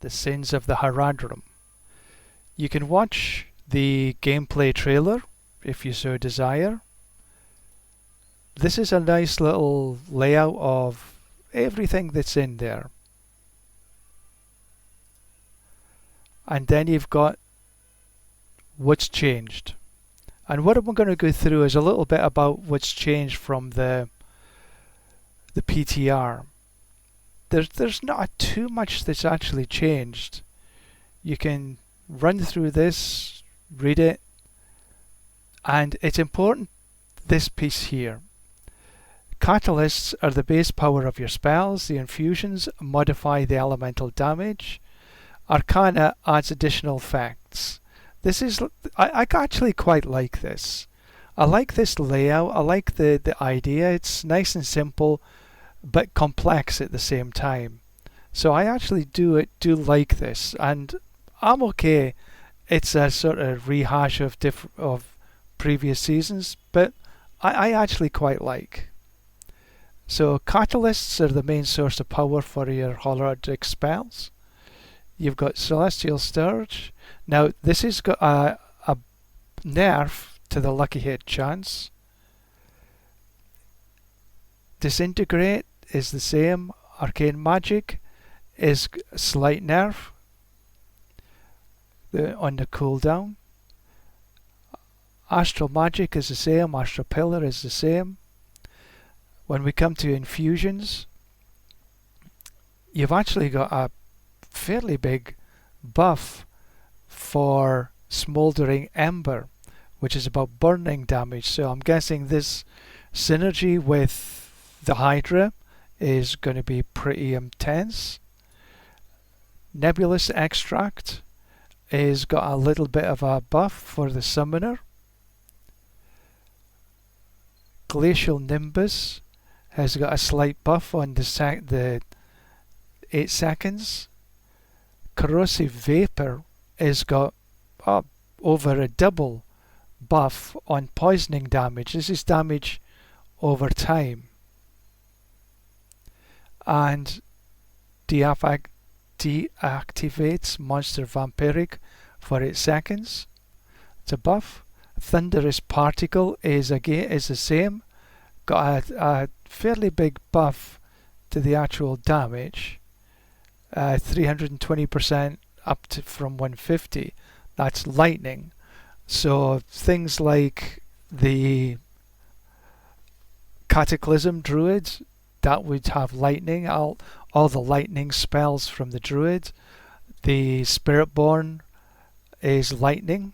The Sins of the Haradrim. You can watch the gameplay trailer if you so desire. This is a nice little layout of everything that's in there. And then you've got what's changed. And what I'm going to go through is a little bit about what's changed from the PTR. There's not too much that's actually changed. You can run through this, read it, and it's important, this piece here. Catalysts are the base power of your spells. The infusions modify the elemental damage. Arcana adds additional effects. This is, I actually quite like this. I like this layout. I like the idea. It's nice and simple, but complex at the same time. So I actually do like this, and I'm okay. It's a sort of rehash of previous seasons, but I actually quite like. So catalysts are the main source of power for your holographic spells. You've got Celestial Scourge. Now this has got a nerf to the lucky hit chance. Disintegrate is the same. Arcane Magic is a slight nerf on the cooldown. Astral Magic is the same. Astral Pillar is the same. When we come to infusions, you've actually got a fairly big buff for Smouldering Ember, which is about burning damage. So I'm guessing this synergy with the Hydra is going to be pretty intense. Nebulous Extract is got a little bit of a buff for the Summoner. Glacial Nimbus has got a slight buff on the 8 seconds. Corrosive Vapor has got over a double buff on poisoning damage. This is damage over time. And deactivates Monster Vampiric for 8 seconds. It's a buff. Thunderous Particle is the same. Got a fairly big buff to the actual damage. 320% up to from 150. That's lightning. So things like the Cataclysm Druid, that would have lightning. All the lightning spells from the Druid. The Spiritborn is lightning.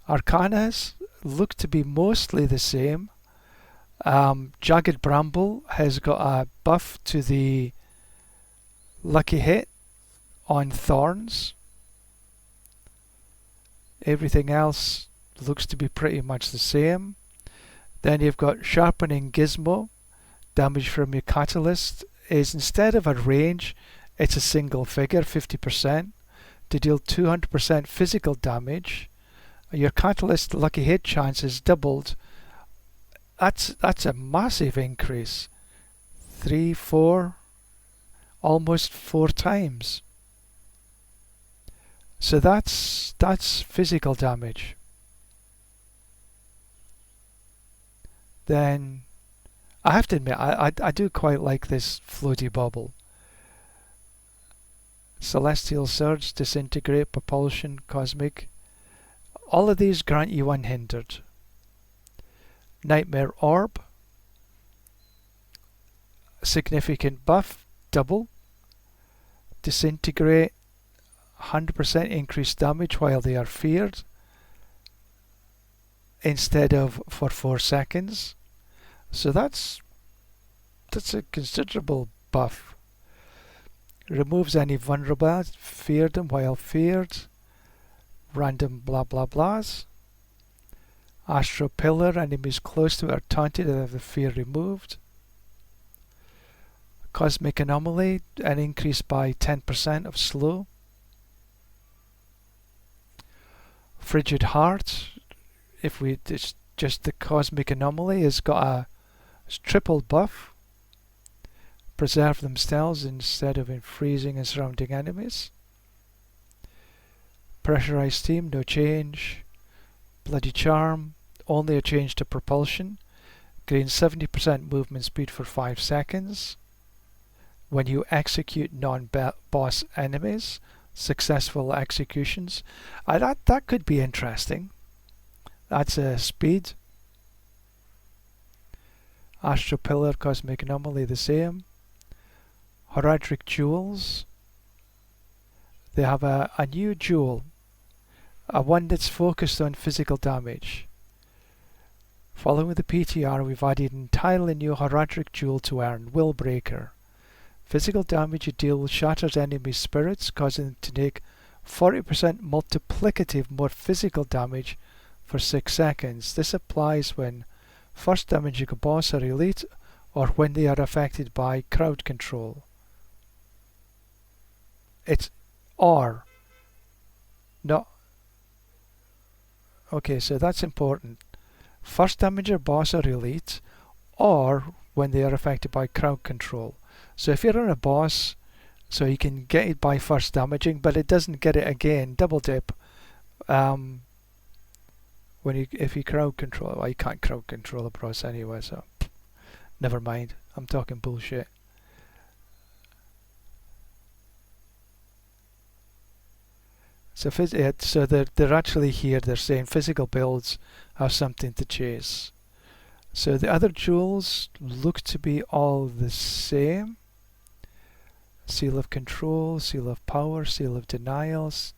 Arcanas look to be mostly the same. Jagged Bramble has got a buff to the lucky hit on Thorns. Everything else looks to be pretty much the same. Then you've got Sharpening Gizmo. Damage from your catalyst is, instead of a range, it's a single figure, 50%, to deal 200% physical damage. Your catalyst lucky hit chance is doubled. That's a massive increase. 3, 4, almost 4 times. So that's physical damage. Then I have to admit, I do quite like this floaty bubble. Celestial Surge, Disintegrate, Propulsion, Cosmic. All of these grant you unhindered. Nightmare Orb. Significant buff, double. Disintegrate, 100% increased damage while they are feared, instead of for 4 seconds. So that's a considerable buff. Removes any vulnerable, feared them while feared. Random blah blah blahs. Astral Pillar, enemies close to it are taunted and have the fear removed. Cosmic Anomaly, an increase by 10% of slow. Frigid Heart, if we just the Cosmic Anomaly, has got a triple buff. preserve themselves instead of in freezing and surrounding enemies. Pressurized steam, no change. Bloody charm, only a change to propulsion. Gains 70% movement speed for 5 seconds. When you execute non-boss enemies, successful executions. That could be interesting. That's a speed. Astral Pillar, Cosmic Anomaly, the same. Heraldric Jewels. They have a new jewel, one that's focused on physical damage. Following the PTR, we've added an entirely new Heraldric Jewel to earn, Willbreaker. Physical damage you deal shatters enemy spirits, causing them to take 40% multiplicative more physical damage for 6 seconds. This applies when first damaging a boss or elite, or when they are affected by crowd control. It's or, not. Okay, so that's important. First damage a boss or elite, or when they are affected by crowd control. So if you're on a boss, so you can get it by first damaging, but it doesn't get it again, double dip. If you crowd control, well, you can't crowd control a boss anyway, so never mind. I'm talking bullshit. So they're actually here. They're saying physical builds have something to chase. So the other jewels look to be all the same. Seal of Control, Seal of Power, Seal of Denials,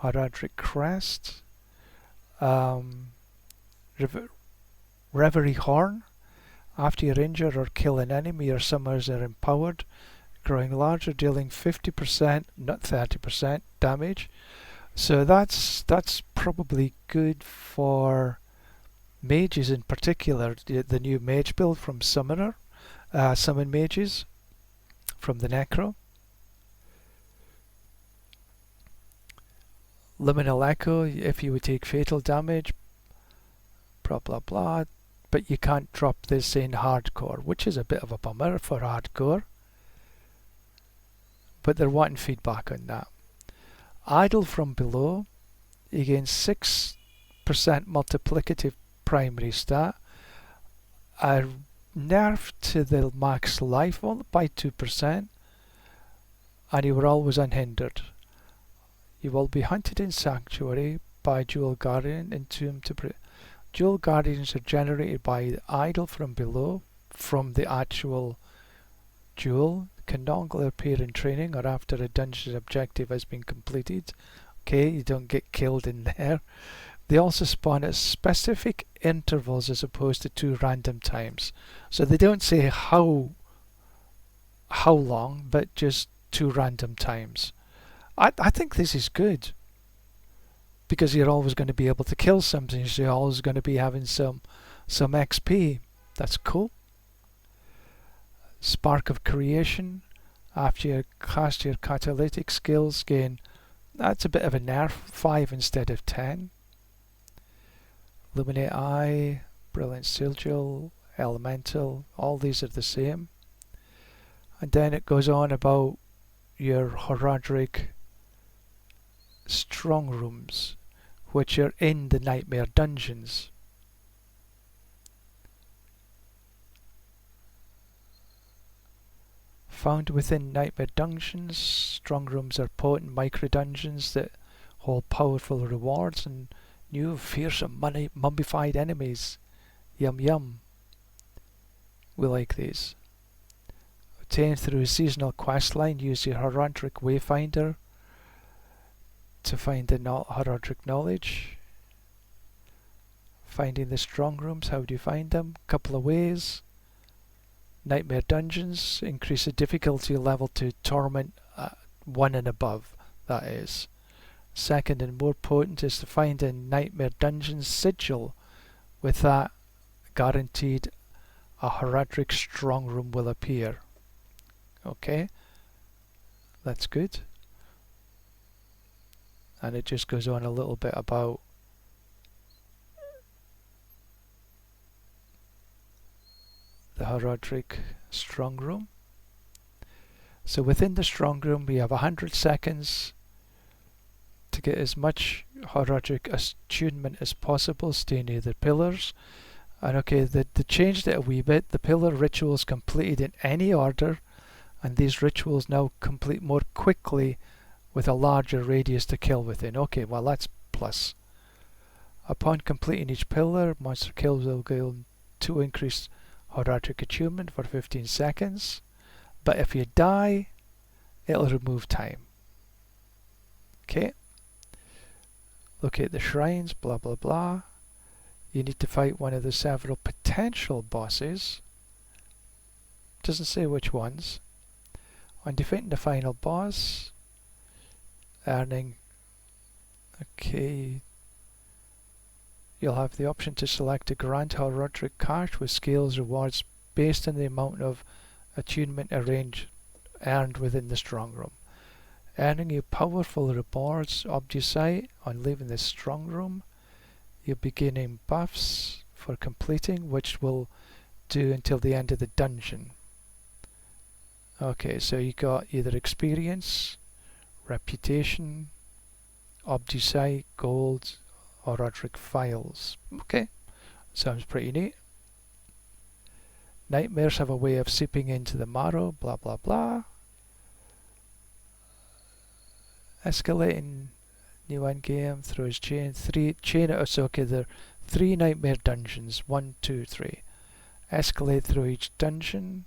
Heraldric Crest, Reverie Horn. After you injure or kill an enemy, your summons are empowered, growing larger, dealing 50%, not 30% damage. So that's probably good for mages in particular. The new mage build from Summoner, Summon Mages from the Necro. Liminal Echo, if you would take fatal damage, blah blah blah, but you can't drop this in hardcore, which is a bit of a bummer for hardcore, but they're wanting feedback on that. Idle from Below, you gain 6% multiplicative primary stat, a nerf to the max life by 2%, and you were always unhindered. You will be hunted in Sanctuary by Jewel Guardian, entombed to Jewel Guardians are generated by Idle from Below, from the actual jewel. Can no longer appear in training or after a dungeon objective has been completed. Okay, you don't get killed in there. They also spawn at specific intervals as opposed to 2 random times. So they don't say how long, but just 2 random times. I think this is good, because you're always going to be able to kill something, so you're always going to be having some XP. That's cool. Spark of Creation, after you cast your catalytic skills, gain, that's a bit of a nerf, 5 instead of 10. Illuminate Eye, Brilliant Sigil, Elemental, all these are the same. And then it goes on about your Heraldric strong rooms, which are in the Nightmare Dungeons. Found within Nightmare Dungeons, strong rooms are potent micro-dungeons that hold powerful rewards and new fearsome mummified enemies. Yum yum. We like these. Obtained through a seasonal questline, use your Heraldric Wayfinder to find the Heraldric knowledge. Finding the strong rooms, how do you find them? Couple of ways. Nightmare Dungeons, increase the difficulty level to Torment 1 and above, that is. Second and more potent is to find a Nightmare Dungeons sigil. With that, guaranteed a Heraldric strong room will appear. Okay, that's good. And it just goes on a little bit about the Heraldric strong room. So within the strong room we have 100 seconds to get as much Horodic attunement as possible, stay near the pillars. And okay, they changed it a wee bit. The pillar rituals completed in any order, and these rituals now complete more quickly with a larger radius to kill within. Okay, well that's plus. Upon completing each pillar, monster kills will gain 2 increased Horodic attunement for 15 seconds. But if you die, it'll remove time. Okay. Locate the shrines, blah blah blah. You need to fight one of the several potential bosses. Doesn't say which ones. On defeating the final boss, earning, okay, you'll have the option to select a Grand Horodic cache with scales rewards based on the amount of attunement earned within the strong room. Earning you powerful rewards obducite on leaving the strong room. You'll be gaining buffs for completing, which will do until the end of the dungeon. Okay, so you got either experience, reputation, obducite, gold, or Roderick files. Okay, sounds pretty neat. Nightmares have a way of seeping into the marrow, blah blah blah. Escalating new endgame through his chain. So okay, there are 3 nightmare dungeons. 1, 2, 3. Escalate through each dungeon.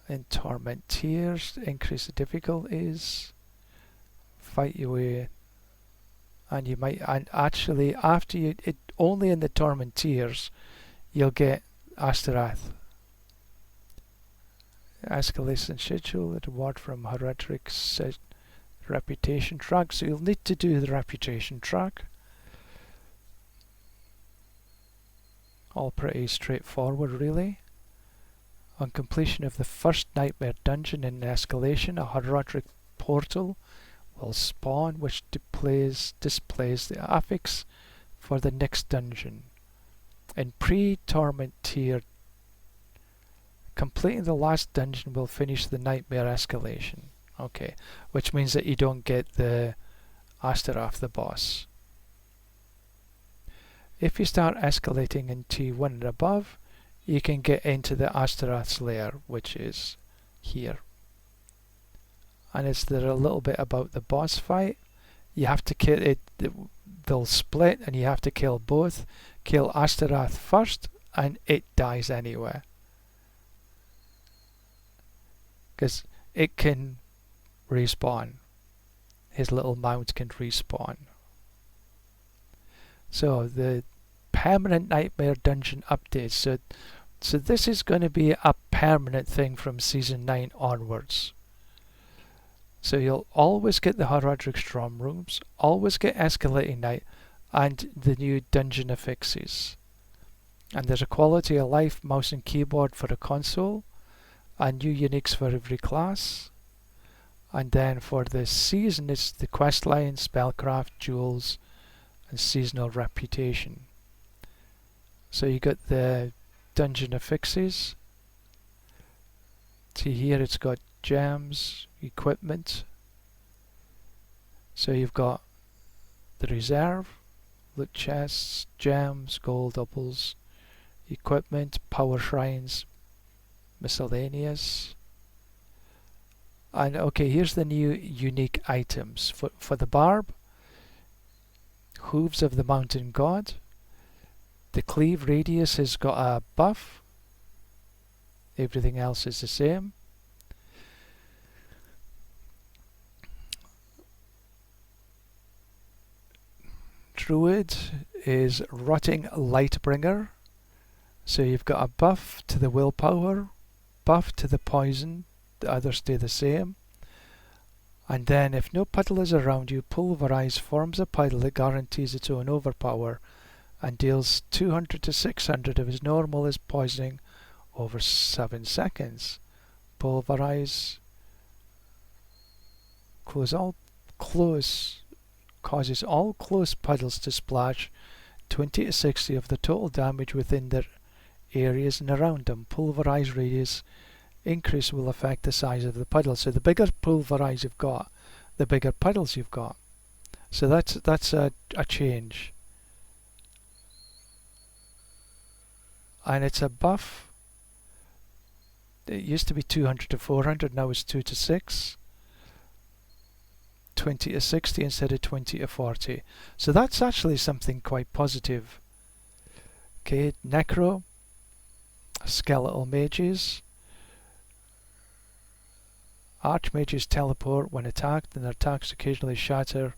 In torment tiers, increase the difficulties. Fight your way, and you might, and actually after you, only in the torment tiers, you'll get Astaroth. Escalation schedule, the reward from Horodic reputation track. So you'll need to do the reputation track. All pretty straightforward, really. On completion of the first nightmare dungeon in escalation, a Horodic portal will spawn, which displays the affix for the next dungeon. In pre-torment tier, completing the last dungeon will finish the nightmare escalation. Okay, which means that you don't get the Astaroth, the boss. If you start escalating in T1 and above, you can get into the Astaroth's lair, which is here. And it's there a little bit about the boss fight. You have to kill it, they'll split and you have to kill both. Kill Astaroth first and it dies anyway. Because it can respawn. His little mount can respawn. So the permanent nightmare dungeon updates. So this is going to be a permanent thing from season 9 onwards. So you'll always get the Horodic strong rooms, always get escalating night, and the new dungeon affixes. And there's a quality of life mouse and keyboard for the console, and new uniques for every class. And then for the season, it's the questline, spellcraft, jewels, and seasonal reputation. So you got the dungeon affixes. See here, it's got gems, equipment. So you've got the reserve, loot chests, gems, gold doubles, equipment, power shrines, miscellaneous. And okay, here's the new unique items. For the barb, hooves of the mountain god. The cleave radius has got a buff. Everything else is the same. Druid is Rotting Lightbringer. So you've got a buff to the willpower, buff to the poison, the others stay the same. And then if no puddle is around you, Pulverize forms a puddle that guarantees its own overpower and deals 200 to 600 of his normal as poisoning over 7 seconds. Pulverize causes all close puddles to splash 20 to 60 of the total damage within their areas and around them. Pulverize radius increase will affect the size of the puddle. So the bigger pulverize you've got, the bigger puddles you've got. So that's a change. And it's a buff. It used to be 200 to 400, now it's 2 to 6. 20 to 60 instead of 20 to 40. So that's actually something quite positive. Okay, Necro, Skeletal Mages. Archmages teleport when attacked, and their attacks occasionally shatter,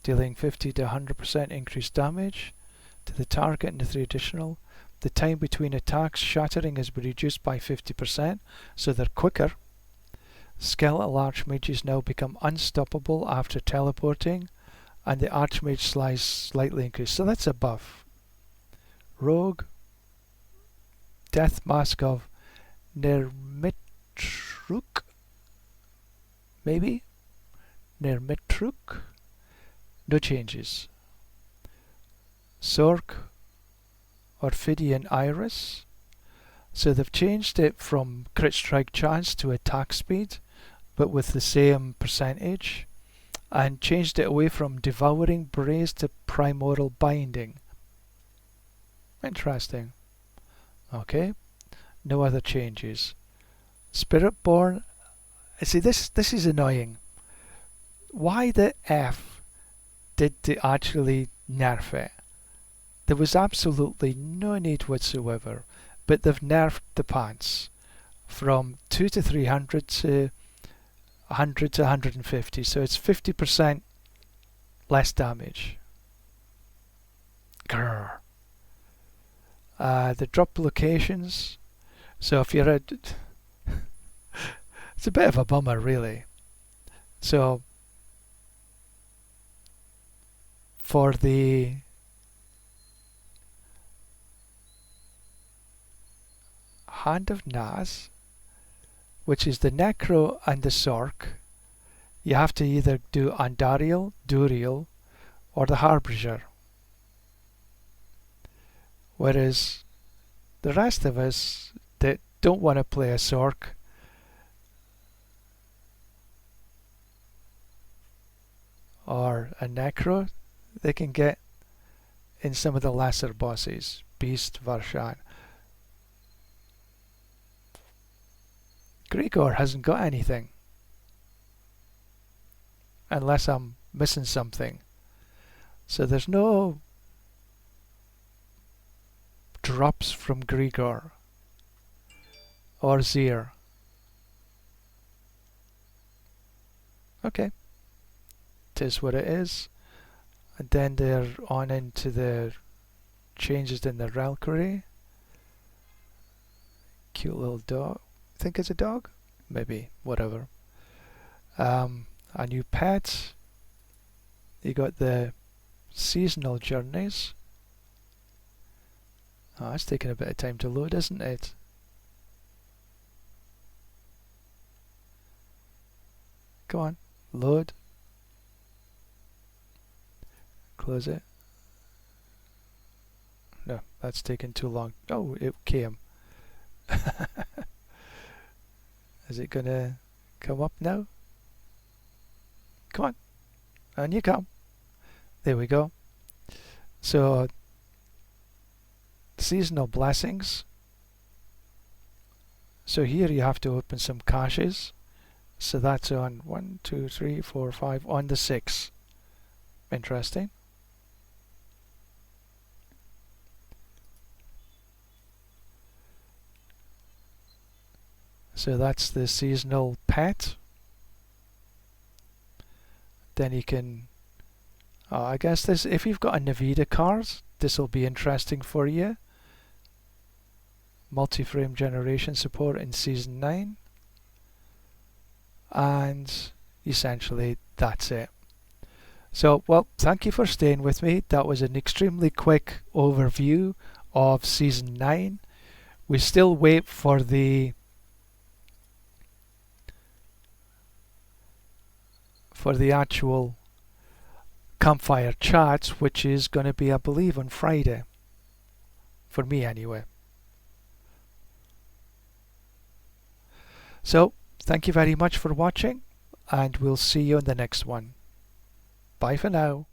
dealing 50 to 100% increased damage to the target and the 3 additional. The time between attacks shattering has been reduced by 50%, so they're quicker. Skeletal Archmages now become unstoppable after teleporting, and the Archmage slice slightly increased. So that's a buff. Rogue, Death Mask of Nermitruk, maybe? Nermitruk? No changes. Sork, Orphidian Iris. So they've changed it from crit strike chance to attack speed, but with the same percentage, and changed it away from Devouring Braze to Primordial Binding. Interesting. Okay, no other changes. Spiritborn. See, this is annoying. Why the F did they actually nerf it? There was absolutely no need whatsoever, but they've nerfed the pants from 2 to 300 to 100 to 150, so it's 50% less damage. Grrr. The drop locations. So if you're at it's a bit of a bummer, really. So for the Hand of Naz, which is the Necro and the Sork, you have to either do Andariel, Duriel, or the Harbinger. Whereas the rest of us that don't want to play a Sork or a Necro, they can get in some of the lesser bosses, Beast, Varshan. Grigor hasn't got anything, unless I'm missing something. So there's no drops from Grigor or Zir. Okay, it is what it is. And then they're on into the changes in the reliquary. Cute little dog. Think it's a dog? Maybe, whatever. A new pet. You got the seasonal journeys. Oh, it's taking a bit of time to load, isn't it? Come on, load. Close it. No, that's taking too long. Oh, it came. Is it gonna come up now? Come on. And you come. There we go. So, seasonal blessings. So here you have to open some caches. So that's on 1, 2, 3, 4, 5, on the 6. Interesting. So that's the seasonal pet. Then you can, I guess this, if you've got a Navida card, this will be interesting for you. Multi-frame generation support in Season 9. And essentially that's it. So, well, thank you for staying with me. That was an extremely quick overview of Season 9. We still wait for the actual campfire chat, which is going to be, I believe, on Friday. For me, anyway. So, thank you very much for watching, and we'll see you in the next one. Bye for now.